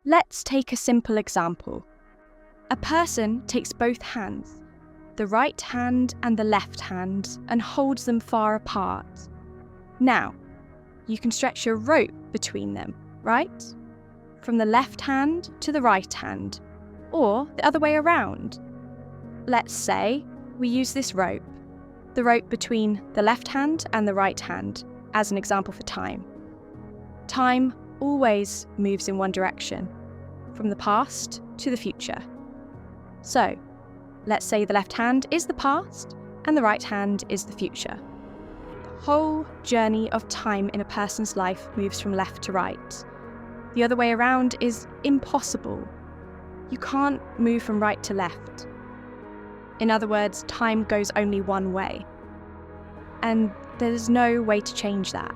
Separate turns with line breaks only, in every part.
Let's take a simple example. A person takes both hands, the right hand and the left hand, and holds them far apart. Now, you can stretch a rope between them, right? From the left hand to the right hand, or the other way around. Let's say we use this rope, the rope between the left hand and the right hand, as an example for time. Time always moves in one direction, from the past to the future. So, let's say the left hand is the past and the right hand is the future. The whole journey of time in a person's life moves from left to right. The other way around is impossible. You can't move from right to left. In other words, time goes only one way. And there's no way to change that.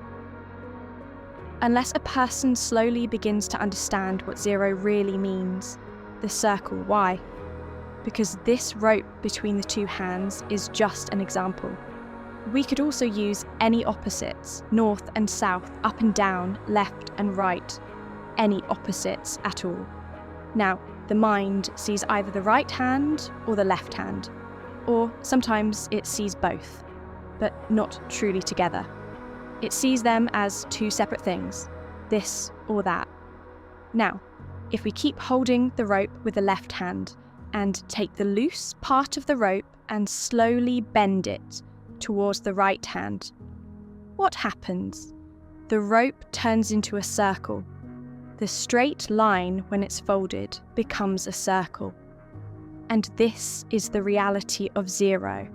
Unless a person slowly begins to understand what zero really means, the circle, why? Because this rope between the two hands is just an example. We could also use any opposites, north and south, up and down, left and right, any opposites at all. Now, the mind sees either the right hand or the left hand, or sometimes it sees both, but not truly together. It sees them as two separate things, this or that. Now, if we keep holding the rope with the left hand and take the loose part of the rope and slowly bend it towards the right hand, what happens? The rope turns into a circle. The straight line, when it's folded, becomes a circle. And this is the reality of zero.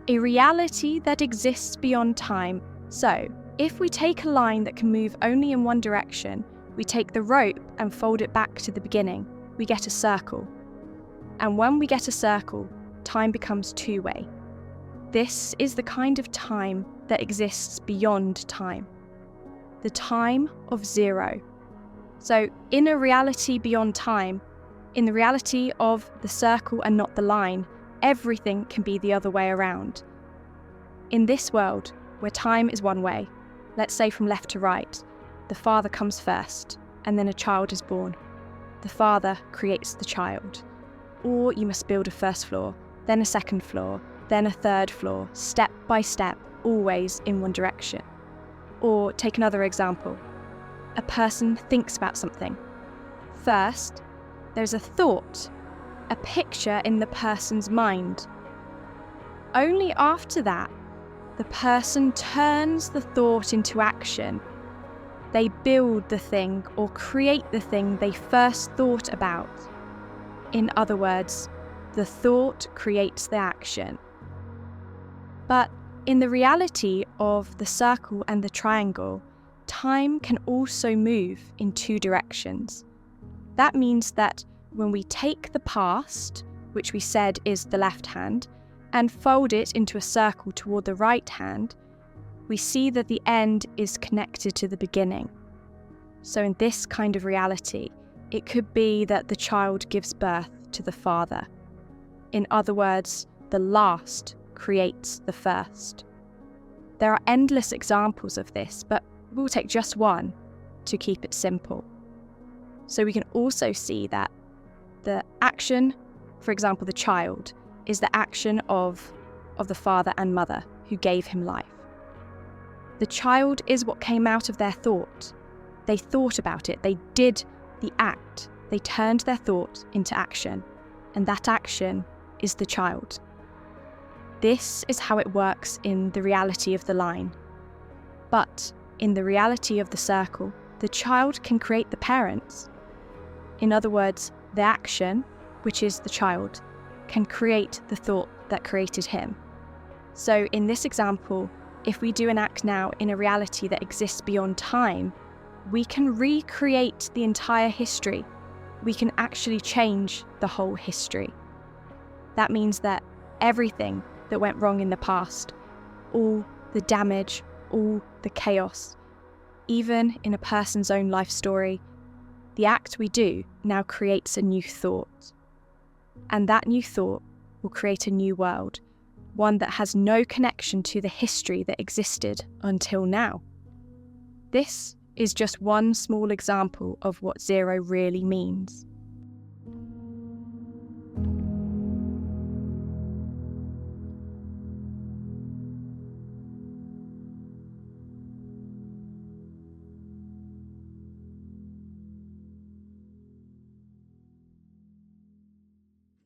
A reality that exists beyond time. So, if we take a line that can move only in one direction, we take the rope and fold it back to the beginning, we get a circle. And when we get a circle, time becomes two-way. This is the kind of time that exists beyond time. The time of zero. So, in a reality beyond time, in the reality of the circle and not the line, everything can be the other way around. In this world, where time is one way, let's say from left to right, the father comes first, and then a child is born. The father creates the child. Or you must build a first floor, then a second floor, then a third floor, step by step, always in one direction. Or take another example. A person thinks about something. First, there's a thought, a picture in the person's mind. Only after that, the person turns the thought into action. They build the thing or create the thing they first thought about. In other words, the thought creates the action. But in the reality of the circle and the triangle, time can also move in two directions. That means that when we take the past, which we said is the left hand, and fold it into a circle toward the right hand, we see that the end is connected to the beginning. So in this kind of reality, it could be that the child gives birth to the father. In other words, the last creates the first. There are endless examples of this, but we'll take just one to keep it simple. So we can also see that the action, for example, the child, is the action of the father and mother who gave him life. The child is what came out of their thought. They thought about it, they did the act, they turned their thought into action, and that action is the child. This is how it works in the reality of the line. But in the reality of the circle, the child can create the parents. In other words, the action, which is the child, can create the thought that created him. So in this example, if we do an act now in a reality that exists beyond time, we can recreate the entire history. We can actually change the whole history. That means that everything that went wrong in the past, all the damage, all the chaos, even in a person's own life story, the act we do now creates a new thought. And that new thought will create a new world, one that has no connection to the history that existed until now. This is just one small example of what zero really means.